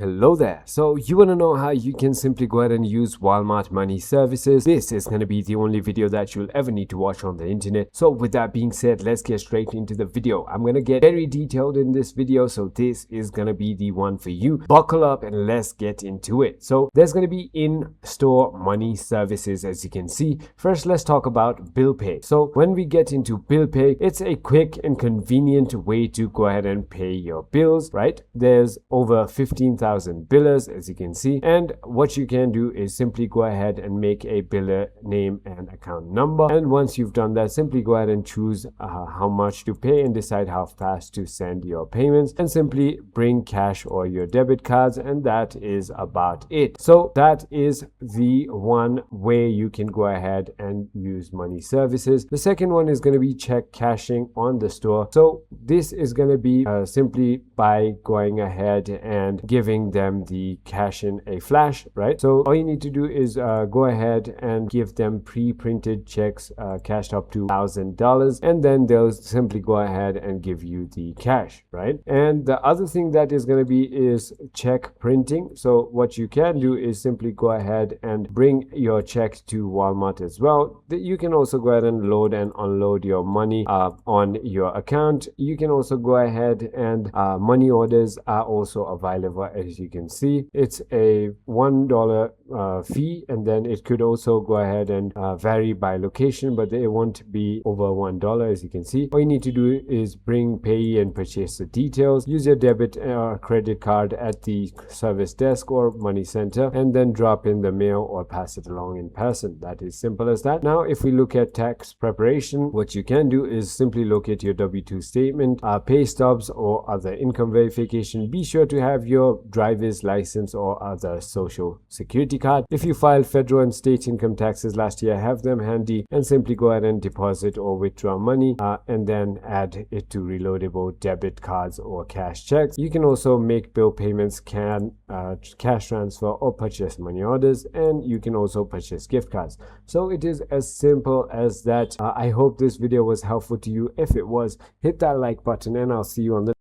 Hello there. So you want to know how you can simply go ahead and use Walmart money services? This is going to be the only video that you'll ever need to watch on the internet. So with that being said, let's get straight into the video. I'm going to get very detailed in this video, so this is going to be the one for you. Buckle up and let's get into it. So there's going to be in-store money services, as you can see. First, let's talk about bill pay. So when we get into bill pay, it's a quick and convenient way to go ahead and pay your bills, right? There's over 15,000 billers, as you can see, and what you can do is simply go ahead and make a biller name and account number, and once you've done that, simply go ahead and choose how much to pay and decide how fast to send your payments, and simply bring cash or your debit cards, and that is about it. So that is the one way you can go ahead and use money services. The second one is going to be check cashing on the store. So this is going to be simply by going ahead and giving them the cash in a flash, right? So all you need to do is go ahead and give them pre-printed checks cashed up to $1,000, and then they'll simply go ahead and give you the cash, right? And the other thing that is going to be is check printing. So what you can do is simply go ahead and bring your check to Walmart as well. You can also go ahead and load and unload your money on your account. You can also go ahead and money orders are also available. As you can see, it's a $1 fee, and then it could also go ahead and vary by location, but it won't be over $1. As you can see, all you need to do is bring payee and purchase the details, use your debit or credit card at the service desk or money center, and then drop in the mail or pass it along in person. That is simple as that. Now if we look at tax preparation, what you can do is simply locate your W-2 statement, pay stubs or other income verification. Be sure to have your driver's license or other social security card. If you filed federal and state income taxes last year, have them handy and simply go ahead and deposit or withdraw money and then add it to reloadable debit cards or cash checks. You can also make bill payments, cash transfer or purchase money orders, and you can also purchase gift cards. So it is as simple as that. I hope this video was helpful to you. If it was, hit that like button and I'll see you on the